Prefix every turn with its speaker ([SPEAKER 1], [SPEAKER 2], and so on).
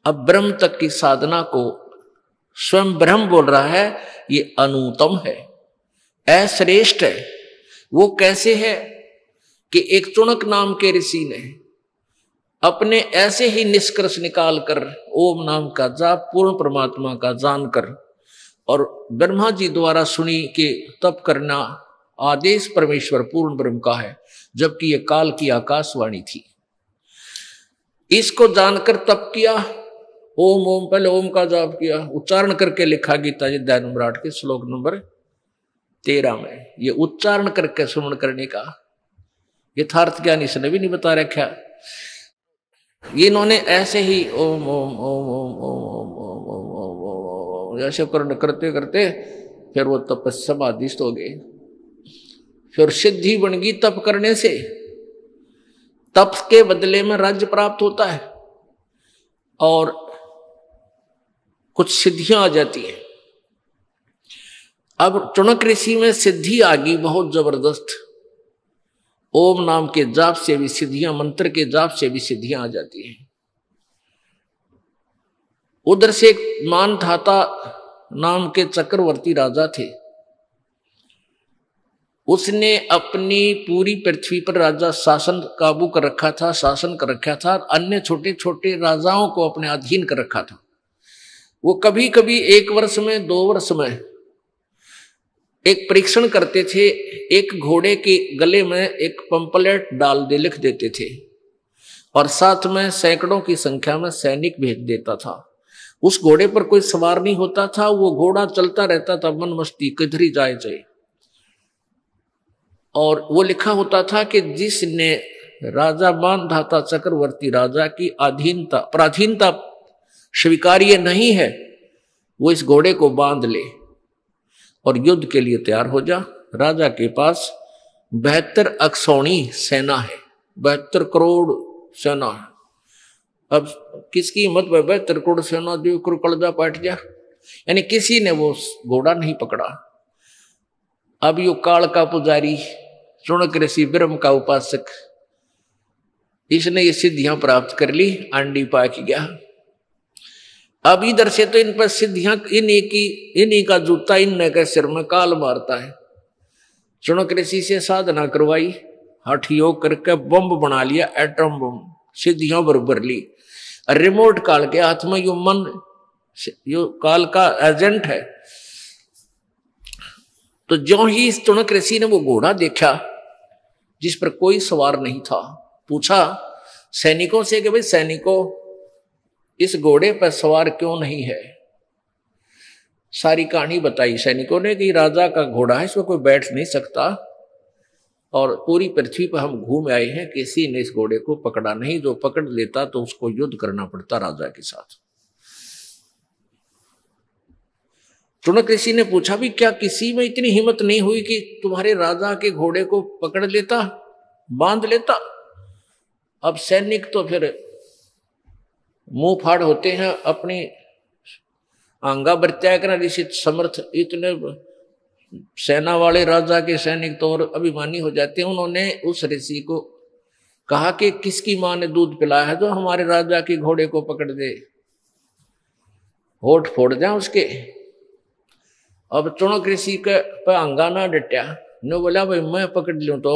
[SPEAKER 1] अब ब्रह्म तक की साधना को स्वयं ब्रह्म बोल रहा है, ये अनुत्तम है, अश्रेष्ठ है। वो कैसे है कि एक चुणक नाम के ऋषि ने अपने ऐसे ही निष्कर्ष निकालकर ओम नाम का जाप पूर्ण परमात्मा का जानकर और ब्रह्मा जी द्वारा सुनी कि तप करना आदेश परमेश्वर पूर्ण ब्रह्म का है, जबकि यह काल की आकाशवाणी थी। इसको जानकर तप किया, ओम ओम, पहले ओम का जाप किया, उच्चारण करके लिखा गीता जी अध्याय नंबर 8 के श्लोक नंबर 13 में। ये उच्चारण करके श्रवण करने का यथार्थ ज्ञान इसने भी नहीं बता रखा। ये इन्होंने ऐसे ही ओम ओम ओम ओम ओम ओम ओम ओम ओम ऐसे करते करते फिर वो तप समाधिस्थ हो गए। फिर सिद्धि बन गई तप करने से। तप के बदले में राज्य प्राप्त होता है और कुछ सिद्धियां आ जाती हैं। अब चुणक ऋषि में सिद्धि आ गई बहुत जबरदस्त। ओम नाम के जाप से भी सिद्धियां, मंत्र के जाप से भी सिद्धियां आ जाती हैं। उधर से एक मानधाता नाम के चक्रवर्ती राजा थे। उसने अपनी पूरी पृथ्वी पर राजा शासन काबू कर रखा था, शासन कर रखा था। अन्य छोटे छोटे राजाओं को अपने अधीन कर रखा था। वो कभी कभी 1 वर्ष में 2 वर्ष में एक परीक्षण करते थे। एक घोड़े के गले में एक पंपलेट डाल दे लिख देते थे और साथ में सैकड़ों की संख्या में सैनिक भेज देता था। उस घोड़े पर कोई सवार नहीं होता था, वो घोड़ा चलता रहता था मन मस्ती, किधर ही जाए जाए। और वो लिखा होता था कि जिसने राजा मानधाता चक्रवर्ती राजा की अधीनता पराधीनता स्वीकार्य नहीं है, वो इस घोड़े को बांध ले और युद्ध के लिए तैयार हो जा। राजा के पास 72 अक्षौणी सेना है, 72 करोड़ सेना है। अब किसकी हिम्मत में 72 करोड़ सेना जो कड़जा पाट जा, यानी किसी ने वो घोड़ा नहीं पकड़ा। अब यो काल का पुजारी चुणक ऋषि ब्रह्म का उपासक, इसने ये सिद्धियां प्राप्त कर ली, आंडी पाक गया। अब इधर से तो इन पर सिद्धियां इन्हीं का जूता इन्हीं के सिर में काल मारता है। चुणक ऋषि से साधना करवाई, हठ योग करके बम बना लिया, एटम बम, सिद्धियां बरबर ली। रिमोट काल के हाथ में यो मन, यो काल का एजेंट है। तो जो ही इस चुणक ऋषि ने वो घोड़ा देखा जिस पर कोई सवार नहीं था, पूछा सैनिकों से कि भाई सैनिकों, इस घोड़े पर सवार क्यों नहीं है। सारी कहानी बताई सैनिकों ने कि राजा का घोड़ा है, इसमें कोई बैठ नहीं सकता और पूरी पृथ्वी पर हम घूम आए हैं, किसी ने इस घोड़े को पकड़ा नहीं। जो पकड़ लेता तो उसको युद्ध करना पड़ता राजा के साथ। चुणक ऋषि ने पूछा भी क्या किसी में इतनी हिम्मत नहीं हुई कि तुम्हारे राजा के घोड़े को पकड़ लेता, बांध लेता। अब सैनिक तो फिर मुंह फाड़ होते हैं, अपनी आंगा प्रत्याग ऋषि समर्थ, इतने सेना वाले राजा के सैनिक तो और अभिमानी हो जाते हैं। उन्होंने उस ऋषि को कहा कि किसकी मां ने दूध पिलाया है जो हमारे राजा के घोड़े को पकड़ दे, होठ फोड़ जाए उसके। अब चुणक ऋषि के पे अंगाना डटा ने बोला भाई मैं पकड़ लूं तो